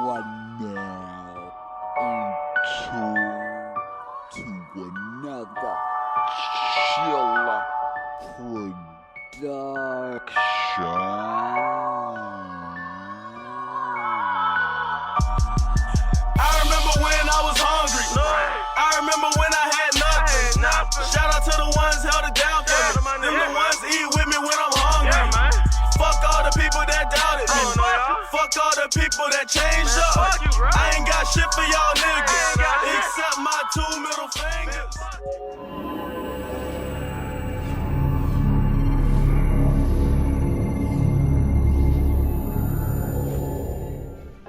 are now into another Chilla production. I remember when I was hungry. I remember when I had nothing. Shout out to the ones held it down for me. Them the ones eat with me when I'm hungry. Fuck all the people that doubted me. Fuck all the people that changed up. I ain't got shit for y'all niggas except my 2 middle fingers.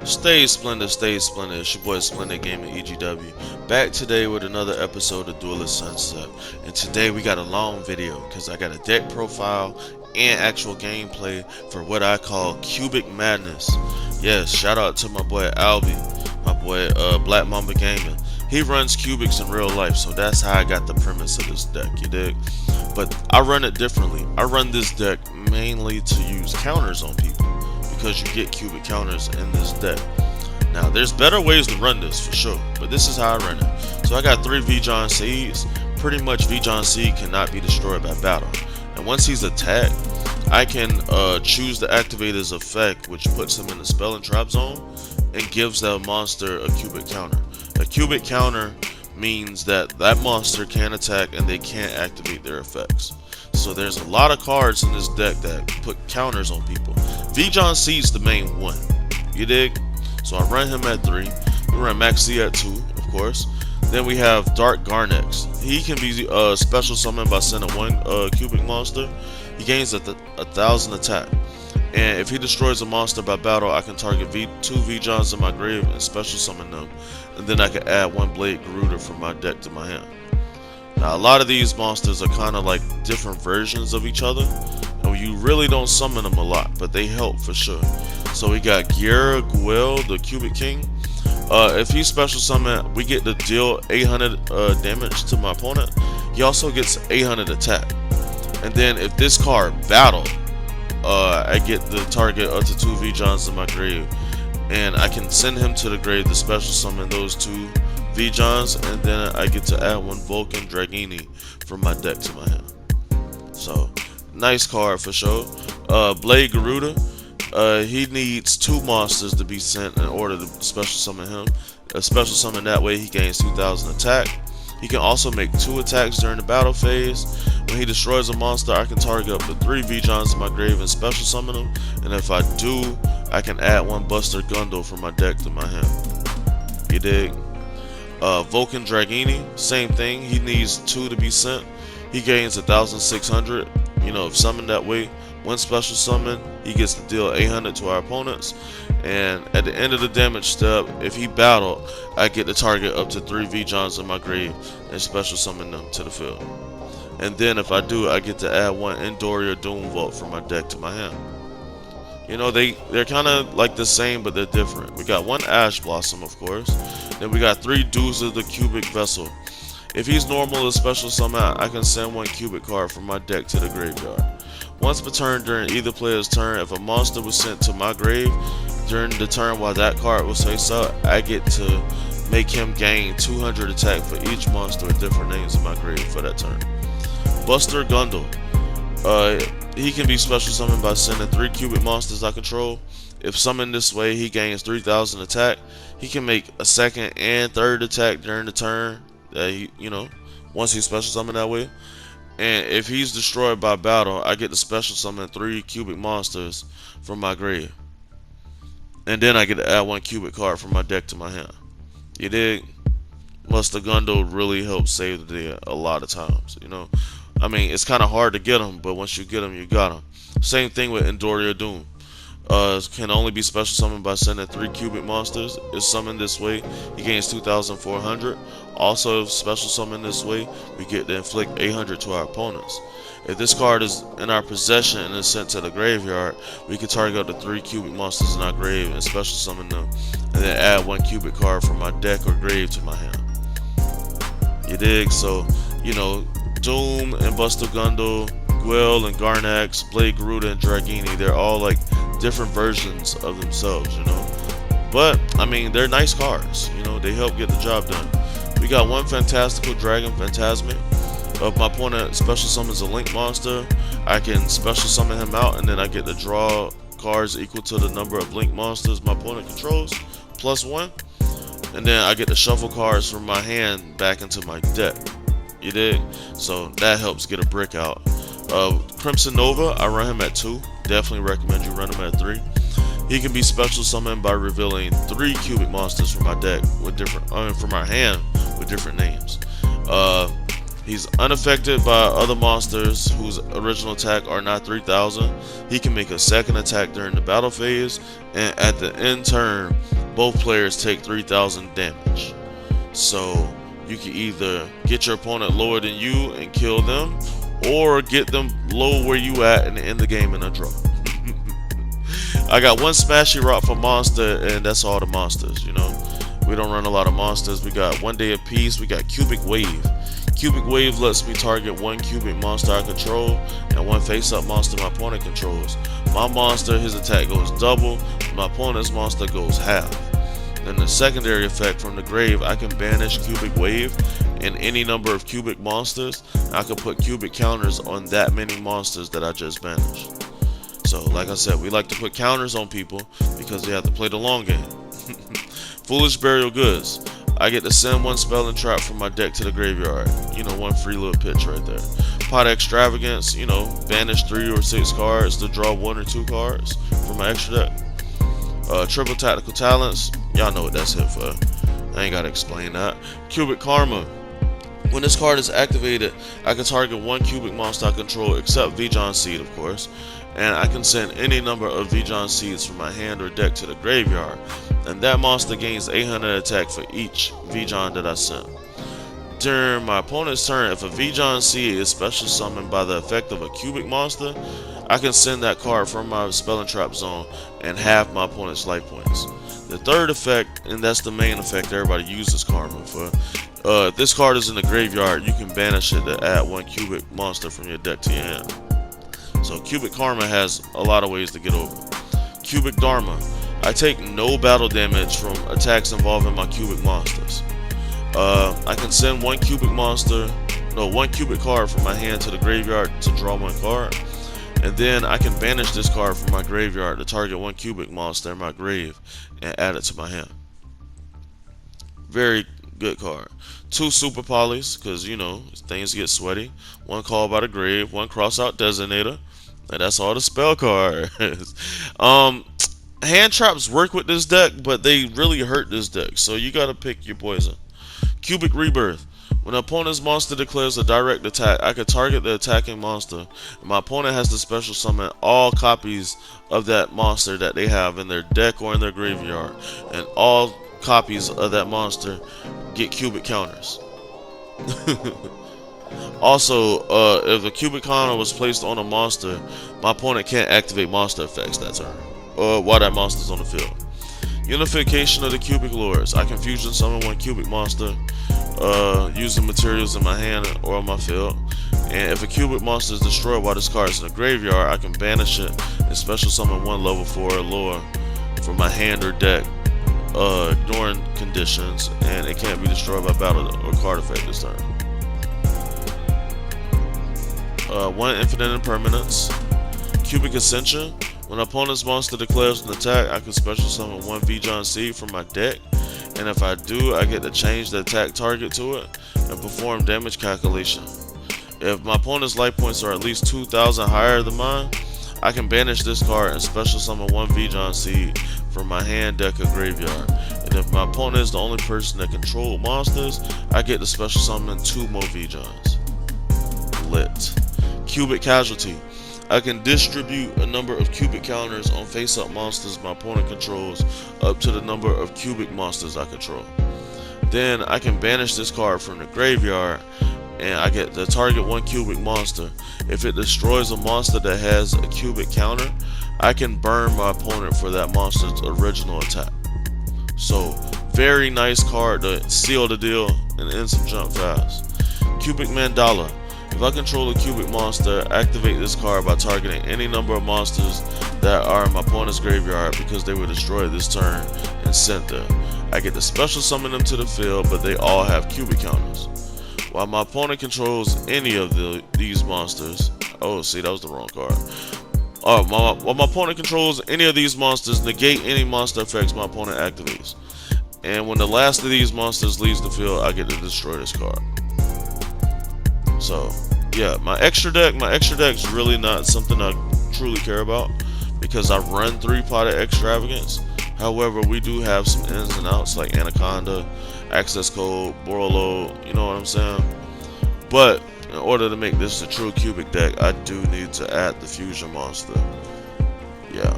Stay splendid, stay splendid. It's your boy Splendid Gaming EGW. Back today with another episode of Duelist Sunset. And today we got a long video because I got a deck profile and actual gameplay for what I call Cubic Madness. Yes, shout out to my boy Albie, my boy Black Mamba Gaming. He runs cubics in real life, so that's how I got the premise of this deck, you dig? But I run it differently. I run this deck mainly to use counters on people, because you get cubic counters in this deck. Now there's better ways to run this for sure, but this is how I run it. So I got 3 V-John Seeds. Pretty much V-John Seed cannot be destroyed by battle, and once he's attacked, I can choose to activate his effect, which puts him in the spell and trap zone and gives that monster a cubic counter. A cubic counter means that that monster can attack and they can't activate their effects. So there's a lot of cards in this deck that put counters on people. V-John Seed's the main one, you dig? So I run him at 3. We run Max C at 2, of course. Then we have Dark Garnex. He can be special summoned by sending 1 cubic monster. He gains 1,000 attack. And if he destroys a monster by battle, I can target 2 V-Johns in my grave and special summon them. And then I can add 1 Blade Garuda from my deck to my hand. Now a lot of these monsters are kind of like different versions of each other, and you really don't summon them a lot, but they help for sure. So we got Gyera Guel, the Cubic King. If he's special summon, we get to deal 800 damage to my opponent. He also gets 800 attack. And then if this card battle, I get the target up to 2 V-Johns in my grave, and I can send him to the grave to special summon those 2 V-Johns, and then I get to add 1 Vulcan Dragini from my deck to my hand. So nice card for sure. Blade Garuda, he needs 2 monsters to be sent in order to special summon him. A special summon that way he gains 2,000 attack. He can also make 2 attacks during the battle phase. When he destroys a monster, I can target up to 3 V-Johns in my grave and special summon them. And if I do, I can add 1 Buster Gundle from my deck to my hand. You dig? Vulcan Dragini, same thing. He needs 2 to be sent. He gains 1,600. You know, if summoned that way, 1 special summon, he gets to deal 800 to our opponents. And at the end of the damage step, if he battled, I get to target up to 3 V-Johns in my grave and special summon them to the field. And then if I do, I get to add 1 Endoria Doom Vault from my deck to my hand. You know, they're kind of like the same, but they're different. We got 1 Ash Blossom, of course. Then we got 3 Duza the Cubic Vessel. If he's normal or special summon, I can send 1 cubic card from my deck to the graveyard. Once per turn during either player's turn, if a monster was sent to my grave during the turn while that card was face up, I get to make him gain 200 attack for each monster with different names in my grave for that turn. Buster Gundle. He can be special summoned by sending 3 cubic monsters I control. If summoned this way, he gains 3,000 attack. He can make a 2nd and 3rd attack during the turn. Once he's special summoned that way. And if he's destroyed by battle, I get to special summon 3 cubic monsters from my grave. And then I get to add 1 cubic card from my deck to my hand. You dig? Buster Gundle really helps save the day a lot of times, you know. I mean, it's kind of hard to get them, but once you get them, you got them. Same thing with Endoria Doom. Can only be special summoned by sending 3 cubic monsters. If summoned this way, he gains 2,400. Also, if special summoned this way, we get to inflict 800 to our opponents. If this card is in our possession and is sent to the graveyard, we can target up to 3 cubic monsters in our grave and special summon them, and then add 1 cubic card from my deck or grave to my hand. You dig? So, you know, Doom and Buster Gundle, Guel and Garnex, Blade Garuda and Dragini, they're all like different versions of themselves, you know. But I mean, they're nice cards. You know, they help get the job done. We got one Fantastical Dragon Phantasmic. If my opponent special summons a Link monster, I can special summon him out, and then I get to draw cards equal to the number of Link monsters my opponent controls, +1. And then I get to shuffle cards from my hand back into my deck. You dig? So that helps get a brick out. Crimson Nova, I run him at 2. Definitely recommend you run him at 3. He can be special summoned by revealing 3 cubic monsters from my deck with different, from my hand with different names. He's unaffected by other monsters whose original attack are not 3,000. He can make a second attack during the battle phase, and at the end turn, both players take 3,000 damage. So you can either get your opponent lower than you and kill them, or get them low where you at and end the game in a draw. I got one Smashy Rock for monster, and that's all the monsters, you know. We don't run a lot of monsters. We got One Day of Peace. We got Cubic Wave. Cubic Wave lets me target one cubic monster I control and one face-up monster my opponent controls. My monster, his attack goes double. My opponent's monster goes half. Then the secondary effect from the grave, I can banish Cubic Wave and any number of cubic monsters. I can put cubic counters on that many monsters that I just banished. So like I said, we like to put counters on people because they have to play the long game. Foolish Burial Goods. I get to send one spell and trap from my deck to the graveyard. You know, one free little pitch right there. Pot Extravagance, you know, banish 3 or 6 cards to draw 1 or 2 cards from my extra deck. Triple Tactical Talents, y'all know what that's hit for. I ain't gotta explain that. Cubic Karma. When this card is activated, I can target one cubic monster I control, except Vjon Seed, of course. And I can send any number of Vjon Seeds from my hand or deck to the graveyard, and that monster gains 800 attack for each Vjon that I send. During my opponent's turn, if a Vjon Seed is special summoned by the effect of a cubic monster, I can send that card from my spell and trap zone and halve my opponent's life points. The third effect, and that's the main effect everybody uses Karma for, if this card is in the graveyard, you can banish it to add one cubic monster from your deck to your hand. So Cubic Karma has a lot of ways to get over. Cubic Dharma. I take no battle damage from attacks involving my cubic monsters. I can send one cubic card from my hand to the graveyard to draw one card. And then I can banish this card from my graveyard to target one cubic monster in my grave and add it to my hand. Very good card. 2 Super Polys, because you know things get sweaty. One Call by the Grave, one Cross Out Designator, and that's all the spell cards. Hand traps work with this deck, but they really hurt this deck, so you gotta pick your poison. Cubic Rebirth. When an opponent's monster declares a direct attack, I can target the attacking monster, and my opponent has to special summon all copies of that monster that they have in their deck or in their graveyard, and all copies of that monster get cubic counters. Also, if a cubic counter was placed on a monster, my opponent can't activate monster effects that turn, while that monster's on the field. Unification of the Cubic Lords. I can fusion summon one cubic monster using materials in my hand or on my field. And if a cubic monster is destroyed while this card is in the graveyard, I can banish it and special summon one level 4 or lower from my hand or deck during conditions, and it can't be destroyed by battle or card effect this turn. One Infinite Impermanence. Cubic Ascension. When an opponent's monster declares an attack, I can special summon one Vjon Seed from my deck, and if I do, I get to change the attack target to it and perform damage calculation. If my opponent's life points are at least 2,000 higher than mine, I can banish this card and special summon one Vjon Seed from my hand, deck, or graveyard. And if my opponent is the only person that controls monsters, I get to special summon 2 more Vjons. Lit. Cubic Casualty. I can distribute a number of cubic counters on face-up monsters my opponent controls up to the number of cubic monsters I control. Then I can banish this card from the graveyard, and I get to target one cubic monster. If it destroys a monster that has a cubic counter, I can burn my opponent for that monster's original attack. So, very nice card to seal the deal and end some jump fast. Cubic Mandala. If I control a cubic monster, activate this card by targeting any number of monsters that are in my opponent's graveyard because they were destroyed this turn and sent there. I get to special summon them to the field, but they all have cubic counters. While my opponent controls any of these monsters, oh, see, that was the wrong card. While my opponent controls any of these monsters, negate any monster effects my opponent activates. And when the last of these monsters leaves the field, I get to destroy this card. So, yeah, my extra deck's really not something I truly care about because I run 3-Potted Extravagance. However, we do have some ins and outs like Anaconda, Access Code, Borolo, you know what I'm saying? But in order to make this a true cubic deck, I do need to add the Fusion Monster. Yeah,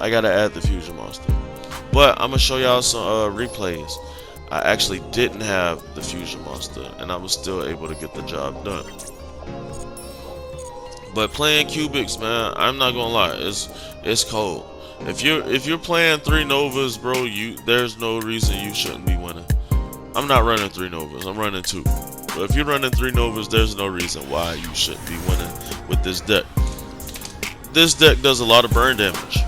I gotta add the Fusion Monster. But I'm gonna show y'all some replays. I actually didn't have the Fusion Monster, and I was still able to get the job done. But playing cubics, man, I'm not gonna lie, it's cold. If you're playing 3 Novas, bro, there's no reason you shouldn't be winning. I'm not running 3 Novas, I'm running 2. But if you're running 3 Novas, there's no reason why you shouldn't be winning with this deck. This deck does a lot of burn damage.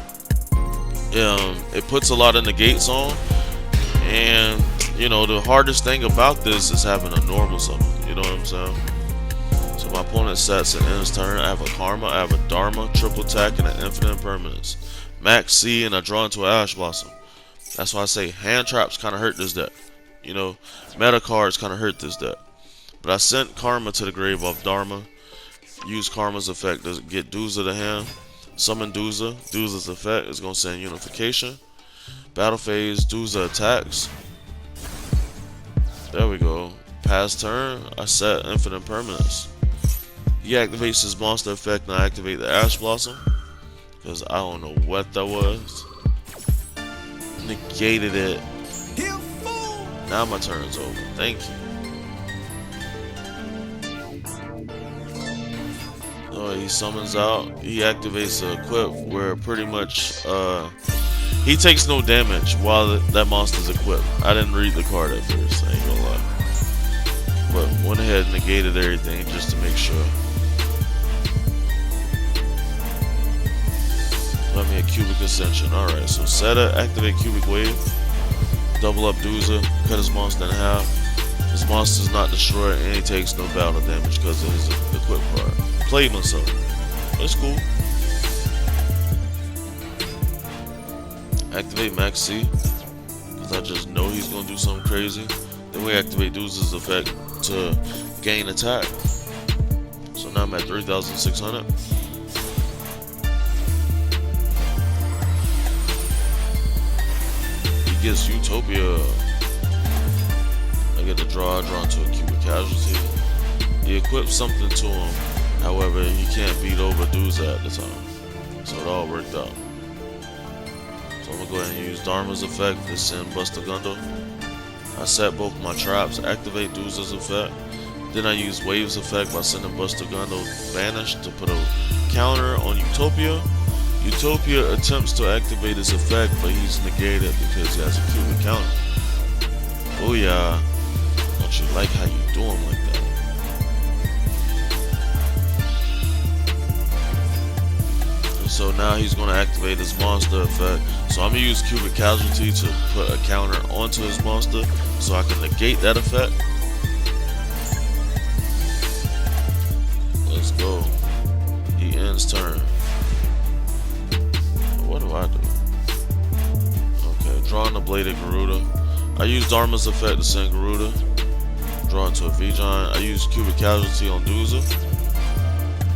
It puts a lot of negates on, and you know the hardest thing about this is having a normal summon. You know what I'm saying? So my opponent sets an ends turn. I have a Karma, I have a Dharma, triple attack, and an infinite impermanence. Max C, and I draw into an Ash Blossom. That's why I say hand traps kind of hurt this deck. You know, meta cards kind of hurt this deck. But I sent Karma to the grave off Dharma. Use Karma's effect to get Duza to hand. Summon Duza. Duza's effect is going to send Unification. Battle phase, Duza attacks. There we go. Pass turn, I set Infinite Impermanence. He activates his monster effect and I activate the Ash Blossom. Because I don't know what that was. Negated it. Now my turn's over. Thank you. He summons out. He activates a equip where pretty much he takes no damage while that monster's equipped. I didn't read the card at first, I ain't gonna lie. But went ahead and negated everything just to make sure. Let me a Cubic Ascension. Alright, so Seta, activate Cubic Wave. Double up Duza, cut his monster in half. His monster's not destroyed and he takes no battle damage because of his equip card. Played myself. That's cool. Activate Max C. Because I just know he's going to do something crazy. Then we activate Duza's effect to gain attack. So now I'm at 3,600. He gets Utopia. I get to draw into a Cubic Casualty. He equips something to him. However, he can't beat over Duza at the time. So it all worked out. So I'm going to go ahead and use Dharma's effect to send Buster Gundle. I set both my traps, activate Duza's effect. Then I use Wave's effect by sending Buster Gundle banished to put a counter on Utopia. Utopia attempts to activate his effect, but he's negated because he has a cubic counter. Oh yeah. Don't you like how you do him like that? So now he's going to activate his monster effect. So I'm going to use Cubic Casualty to put a counter onto his monster so I can negate that effect. Let's go. He ends turn. What do I do? Okay, drawing the Bladed Garuda. I use Dharma's effect to send Garuda. Draw into a V-Giant. I use Cubic Casualty on Duza.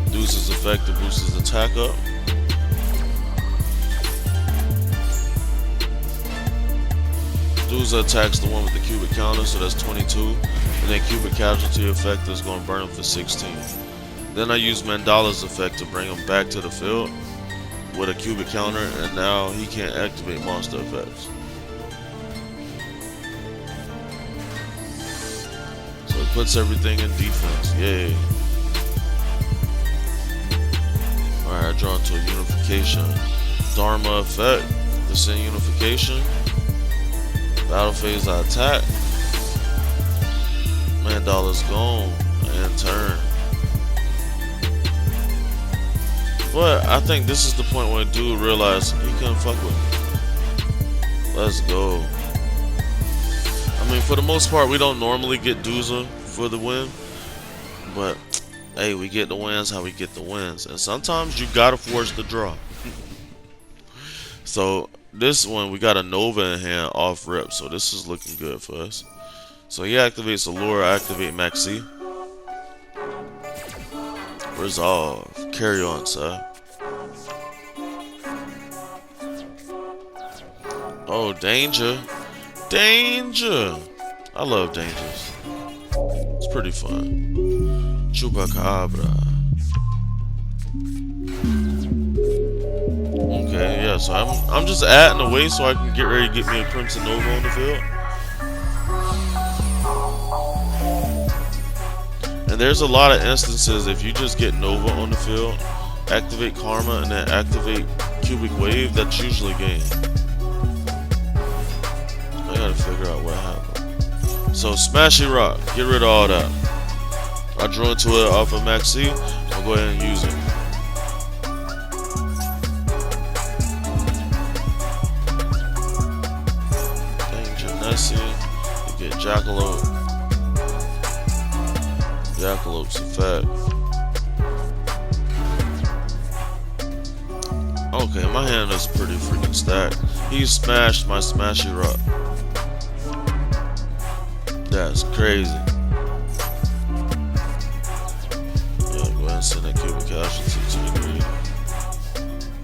Duza's effect to boost his attack up. Duza attacks the one with the cubic counter, so that's 22. And then Cubic Casualty effect is going to burn him for 16. Then I use Mandala's effect to bring him back to the field with a cubic counter, and now he can't activate monster effects. So it puts everything in defense. Yay. Alright, I draw into a Unification. Dharma effect to send Unification. Battle phase, I attack. Mandala's gone and turn. But I think this is the point where dude realized he couldn't fuck with me. Let's go. I mean, for the most part, we don't normally get Duza for the win, but hey, we get the wins how we get the wins, and sometimes you gotta force the draw. So this one, we got a Nova in hand off rip, so this is looking good for us. So he activates Allure, I activate Maxi. Resolve. Carry on, sir. Oh, danger. Danger! I love dangers. It's pretty fun. Chupacabra. Okay, yeah, so I'm just adding away so I can get ready to get me a Crimson Nova on the field. And there's a lot of instances if you just get Nova on the field, activate Karma, and then activate Cubic Wave, that's usually game. I gotta figure out what happened. So Smashy Rock, get rid of all that. I drew into it off of Maxi. I'll go ahead and use it. Danger Nessie. You get Jackalope. Jackalope's effect. Okay, my hand is pretty freaking stacked. He smashed my Smashy Rock. That's crazy. Yeah, go ahead and send that Cubic Casualty to the grid.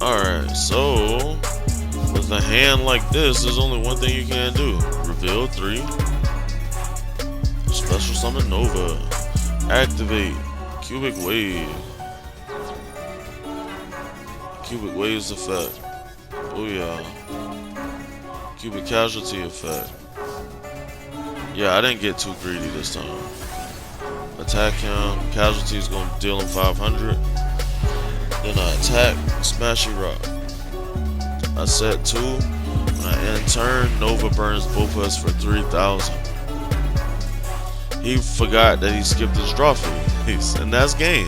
Alright, so with a hand like this, there's only one thing you can do. Reveal 3. Special Summon Nova. Activate Cubic Wave. Cubic Wave's effect. Oh yeah. Cubic Casualty effect. Yeah, I didn't get too greedy this time. Attack him. Casualty is going to deal him 500. Then I attack Smashy Rock. I set 2. When I end turn, Nova burns both of us for 3,000. He forgot that he skipped his draw phase, and that's game.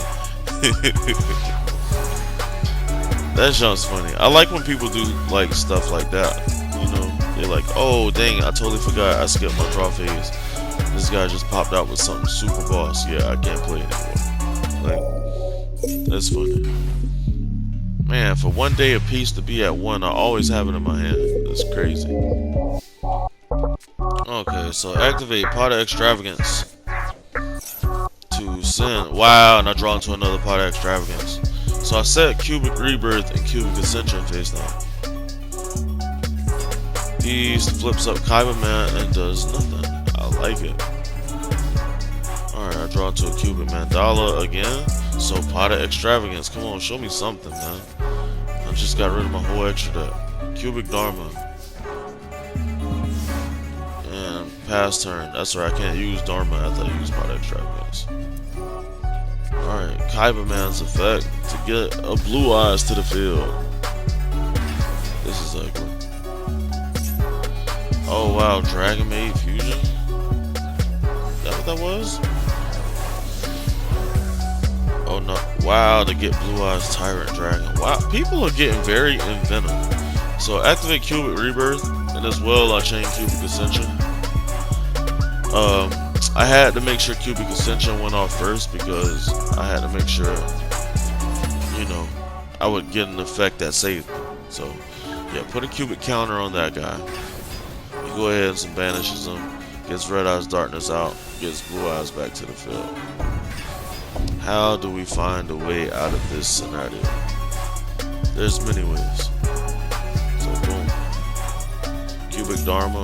That jump's funny. I like when people do like stuff like that. You know, they're like, "Oh dang, I totally forgot I skipped my draw phase. This guy just popped out with something super boss. Yeah, I can't play anymore." Like, that's funny. Man, for one day a piece to be at 1, I always have it in my hand. That's crazy. Okay, so activate Pot of Extravagance to send. Wow, and I draw into another Pot of Extravagance. So I set Cubic Rebirth and Cubic Ascension face down. He flips up Kaiba Man and does nothing. I like it. Alright, I draw into a Cubic Mandala again. So Pot of Extravagance. Come on, show me something, man. I just got rid of my whole extra deck. Cubic Dharma. Pass turn. That's right, I can't use Dharma after I use Pot of Extravagance. Alright, Kaiba Man's effect to get a Blue Eyes to the field. This is ugly. Oh wow, Dragon Maid Fusion? Is that what that was? Oh no. Wow, to get Blue Eyes Tyrant Dragon. Wow, people are getting very inventive. So activate Cubic Rebirth, and as well I chain Cubic Ascension. I had to make sure Cubic Ascension went off first because I had to make sure, you know, I would get an effect that saved me. So, yeah, put a Cubic counter on that guy. You go ahead and banishes him, gets Red Eyes Darkness out, gets Blue Eyes back to the field. How do we find a way out of this scenario? There's many ways. So, boom. Cubic Dharma.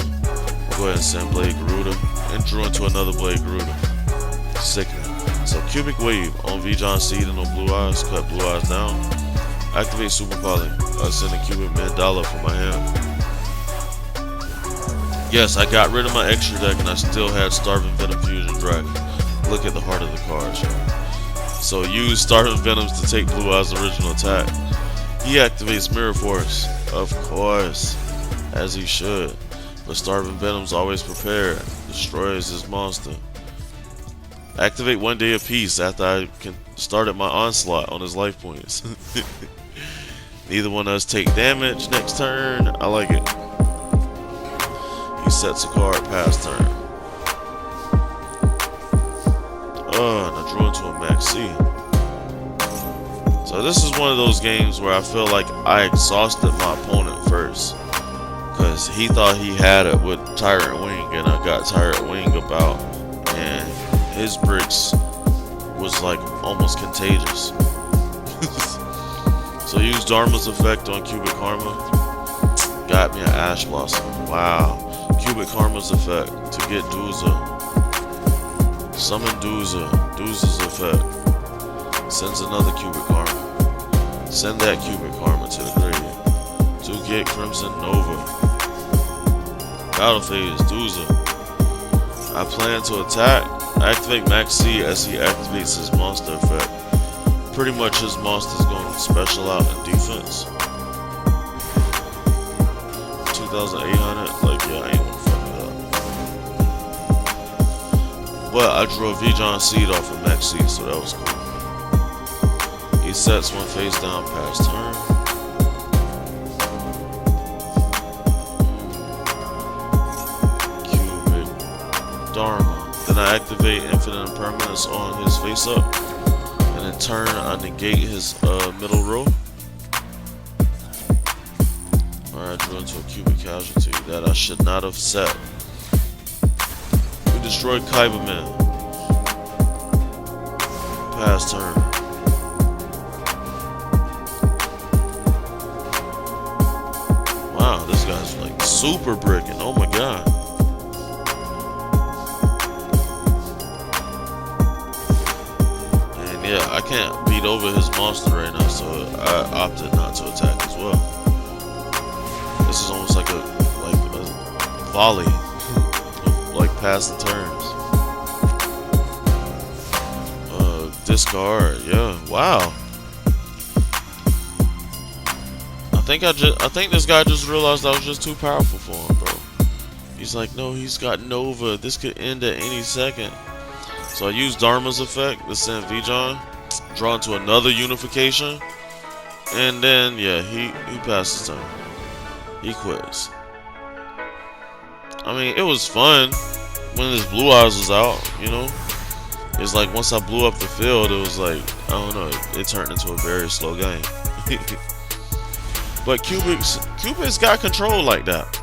Go ahead and send Blade Garuda and drew into another Blade Garuda. Sickening. So Cubic Wave on V-John Seed and on Blue Eyes, cut Blue Eyes down. Activate Super Poly. Send a Cubic Mandala from my hand. Yes, I got rid of my extra deck and I still had Starving Venom Fusion Dragon. Look at the heart of the card, y'all. So use Starving Venoms to take Blue Eyes' original attack. He activates Mirror Force, of course, as he should. But Starving Venom's always prepared. Destroys his monster. Activate 1 day of peace after I started my onslaught on his life points. Neither one of us take damage next turn. I like it. resets a card pass turn. And I drew into a Max C. So this is one of those games where I feel like I exhausted my opponent first, because he thought he had it with Tyrant Wing, and I got Tyrant Wing about, and his bricks was like almost contagious. So I used Dharma's effect on Cubic Karma. Got me an Ash Blossom. Wow. Cubic Karma's effect to get Duza. Summon Duza. Duza's effect sends another Cubic Karma. Send that Cubic Karma to the grave to get Crimson Nova. Battle phase, Duza. I plan to attack. Activate Max C as he activates his monster effect. Pretty much his monster's going to special out in defense. 2,800, like, yeah, I ain't gonna fuck it up. But I drew a V-John Seed off of Max C, so that was cool. He sets one face down past turn. Cubic Dharma. Then I activate Infinite Impermanence on his face up. And in turn, I negate his middle row. Alright, I drew into a Cubic Casualty that I should not have set. We destroyed Kyberman. Pass turn. Wow, this guy's like super bricking. Oh my god. And yeah, I can't beat over his monster right now, so I opted not to attack as well. This is almost like a volley, like passing turns. Discard, yeah. Wow. I think this guy just realized I was just too powerful for him, bro. He's like, no, he's got Nova. This could end at any second. So I used Dharma's effect to send V-John, draw into another unification, and then yeah, he passes turn. He quits. I mean, it was fun when his Blue Eyes was out, you know? It's like once I blew up the field, it was like, I don't know, it turned into a very slow game. But Cubic's got control like that.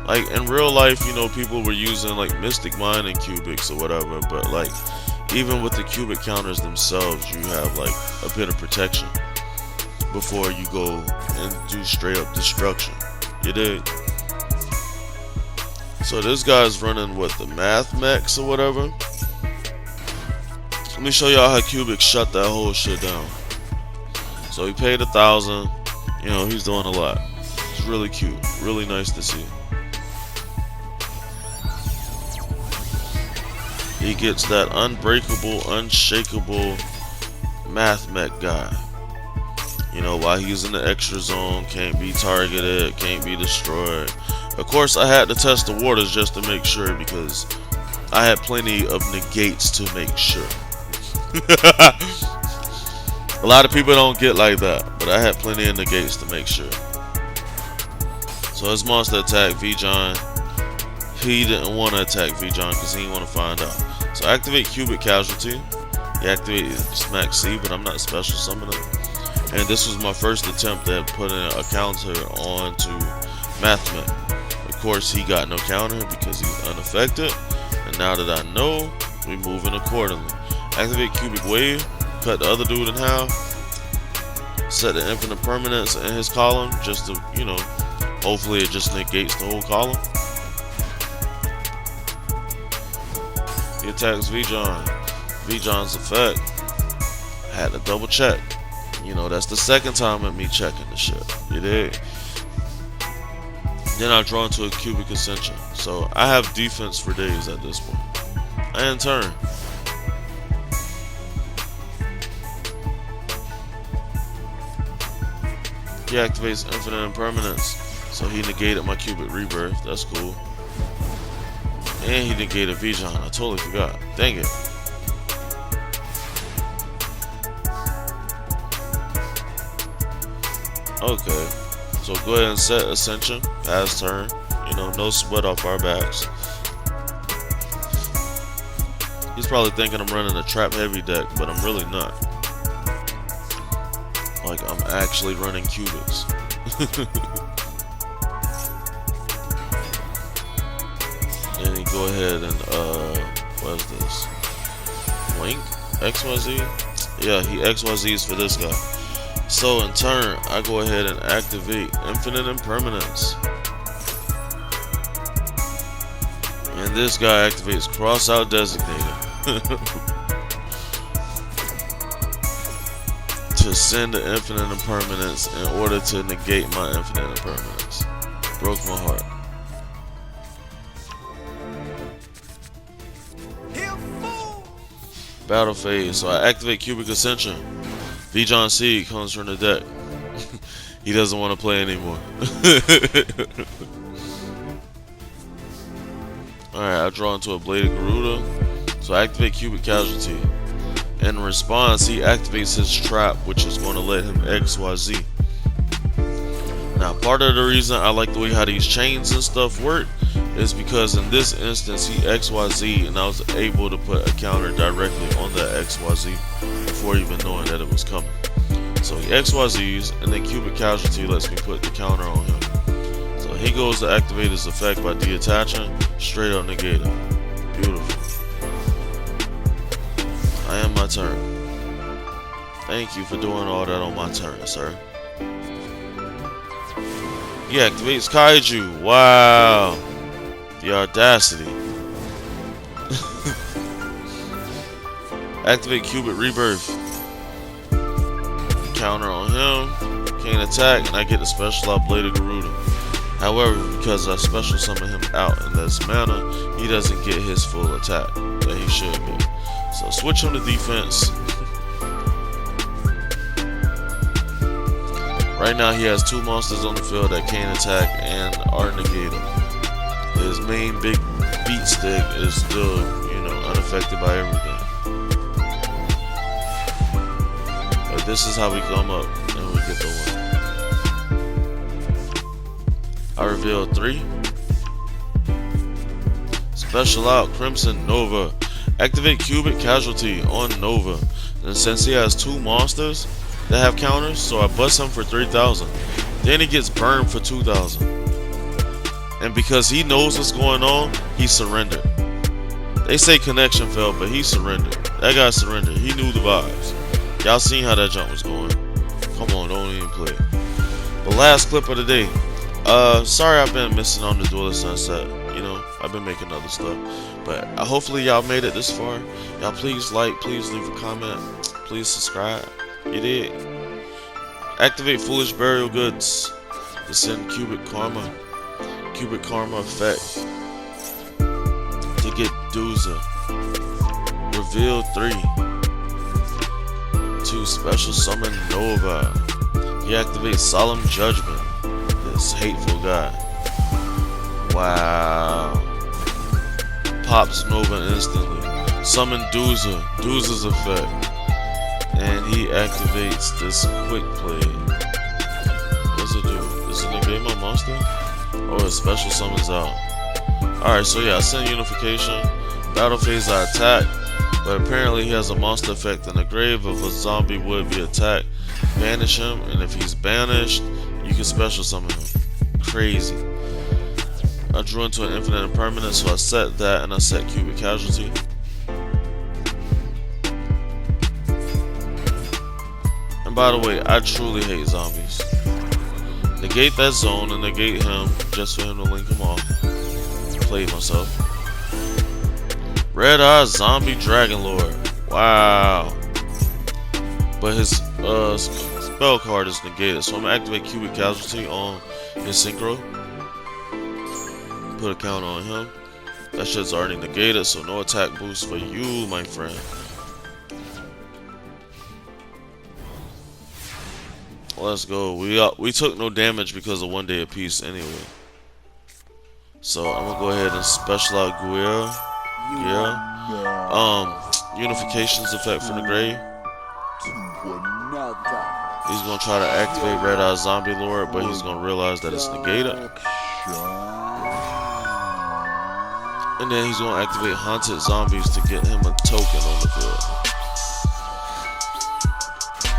Like in real life, you know, people were using like Mystic Mine and Cubics or whatever, but like even with the Cubic counters themselves, you have like a bit of protection before you go and do straight up destruction. You dig? So this guy's running what, the Math Mechs or whatever. Let me show y'all how Cubic shut that whole shit down. So he paid 1,000. You know, he's doing a lot. It's really cute, really nice to see. He gets that unbreakable, unshakable Math Mech guy. You know, while he's in the extra zone, can't be targeted, can't be destroyed. Of course, I had to test the waters just to make sure, because I had plenty of negates to make sure. A lot of people don't get like that, but I had plenty of negates to make sure. So his monster attacked V-John. He didn't want to attack V-John because he didn't want to find out. So activate Cubic Casualty. He activated Smack C, but I'm not special summoning. And this was my first attempt at putting a counter onto Math Mech. Of course, he got no counter because he's unaffected. And now that I know, we're moving accordingly. Activate Cubic Wave. Cut the other dude in half. Set the Infinite Permanence in his column just to, you know, hopefully it just negates the whole column. He attacks V-John. V-John's effect. Had to double check. You know, that's the second time at me checking the shit. You dig? Then I draw into a Cubic Ascension. So I have defense for days at this point. And turn. He activates Infinite Impermanence. So he negated my Cubic Rebirth. That's cool. And he negated V-John. I totally forgot. Dang it. Okay. So go ahead and set Ascension. Pass turn. You You know, no sweat off our backs. He's probably thinking I'm running a trap heavy deck, but I'm really not. Like, I'm actually running cubics. And he go ahead and what is this? Link XYZ? Yeah, he XYZs for this guy. So in turn, I go ahead and activate Infinite Impermanence. And this guy activates Crossout Designator. To send the Infinite Impermanence in order to negate my Infinite Impermanence. Broke my heart. Battle phase. So I activate Cubic Ascension. V-John Seed comes from the deck. He doesn't want to play anymore. Alright, I draw into a Bladed Garuda. So I activate Cubic Casualty. In response, he activates his trap, which is going to let him XYZ. Now, part of the reason I like the way how these chains and stuff work is because in this instance, he XYZ, and I was able to put a counter directly on that XYZ before even knowing that it was coming. So he XYZs, and then Cubic Casualty lets me put the counter on him. So he goes to activate his effect by detaching, straight up negate him. Beautiful. I am my turn. Thank you for doing all that on my turn, sir. He activates Kaiju. Wow. The audacity. Activate Cubic Rebirth. Counter on him. Can't attack, and I get the special out Bladed Garuda. However, because I special summon him out in this manner, he doesn't get his full attack that he should get. So switch him to defense. Right now he has 2 monsters on the field that can attack and are negated. His main big beat stick is still, you know, unaffected by everything. But this is how we come up and we get the win. I reveal 3. Special out Crimson Nova. Activate Cubic Casualty on Nova. And since he has 2 monsters that have counters, so I bust him for 3,000. Then he gets burned for 2,000. And because he knows what's going on, he surrendered. They say connection failed, but he surrendered. That guy surrendered. He knew the vibes. Y'all seen how that jump was going. Come on, don't even play. The last clip of the day. Sorry I've been missing on the Duelist Sunset. You know, I've been making other stuff. But hopefully y'all made it this far. Y'all please like, please leave a comment, please subscribe. You did. Activate Foolish Burial Goods to send Cubic Karma effect to get Dooza. Reveal 3 to special summon Nova. He activates Solemn Judgment. This hateful guy. Wow. Pops Nova instantly. Summon Dooza. Dooza's effect. And he activates this quick play. What does it do? Does it negate my monster? Oh, it special summons out. Alright, so yeah, I send Unification. Battle phase I attack. But apparently he has a monster effect in the grave. If a zombie would be attacked, banish him. And if he's banished, you can special summon him. Crazy. I drew into an Infinite Impermanence, so I set that and I set Cubic Casualty. And by the way, I truly hate zombies. Negate that zone and negate him just for him to link him off. Played myself. Red Eye Zombie Dragon Lord. Wow. But his spell card is negated, so I'm gonna activate Cubic Casualty on his Synchro. Put a counter on him. That shit's already negated, so no attack boost for you, my friend. Let's go. We took no damage because of 1 day apiece anyway. So I'm gonna go ahead and special out Guia. Yeah. Unification's effect from the grave. He's gonna try to activate Red Eye Zombie Lord, but he's gonna realize that it's negated. And then he's going to activate Haunted Zombies to get him a token on the field.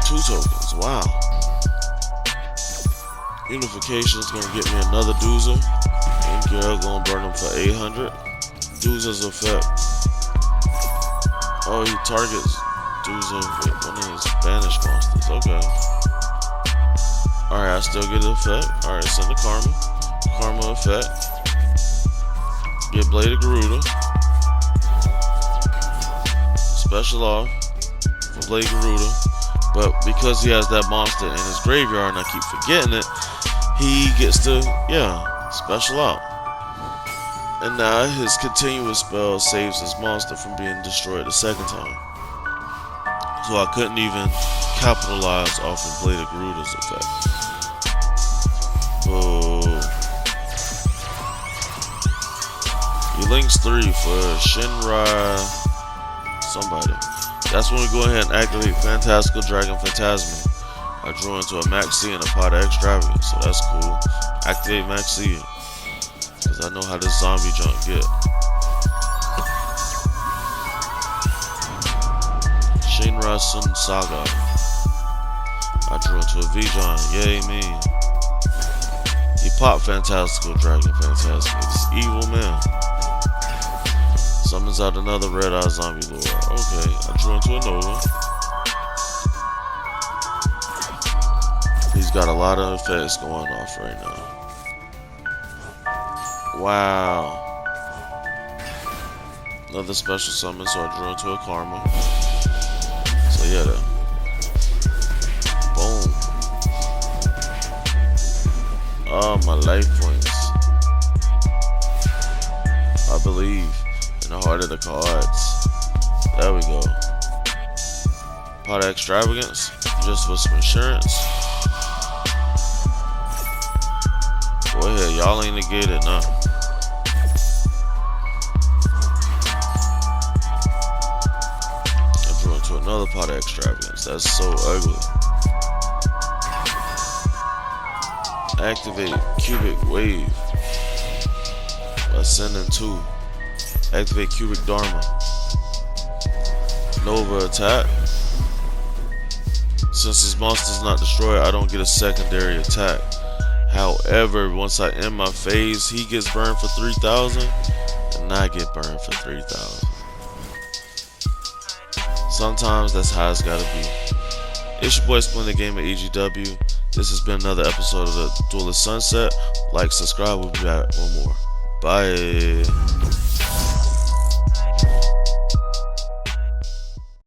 2 tokens, wow. Unification is going to get me another Doozer. And Gale going to burn him for 800. Doozer's effect. Oh, he targets Doozer with one of his banished monsters. Okay. Alright, I still get the effect. Alright, send the Karma. Karma effect. Get Blade of Garuda. Special off for Blade Garuda. But because he has that monster in his graveyard and I keep forgetting it, he gets to, special out. And now his continuous spell saves his monster from being destroyed a second time. So I couldn't even capitalize off of Blade of Garuda's effect. Boo. He links 3 for Shinra somebody. That's when we go ahead and activate Fantastical Dragon Phantasma. I drew into a Maxi and a Pot of Extravagance, so that's cool. Activate Maxi, because I know how this zombie junk get. Shinra Sun Saga. I drew into a V-John, yay me. He popped Fantastical Dragon Phantasma, this evil man. Summons out another Red Eye Zombie Lord. Okay, I drew into a Nova. He's got a lot of effects going off right now. Wow. Another special summon, so I drew into a Karma. So yeah, boom. Oh, my life points. I believe. The heart of the cards. There we go. Pot of Extravagance, just for some insurance. Go ahead, y'all ain't negated now. I drew into another Pot of Extravagance. That's so ugly. Activate Cubic Wave by sending 2. Activate Cubic Dharma. Nova attack. Since his monster's not destroyed, I don't get a secondary attack. However, once I end my phase, he gets burned for 3,000, and I get burned for 3,000. Sometimes that's how it's gotta be. It's your boy Splendid Gamer EGW. This has been another episode of the Duelist Sunset. Like, subscribe, we'll be back one more. Bye.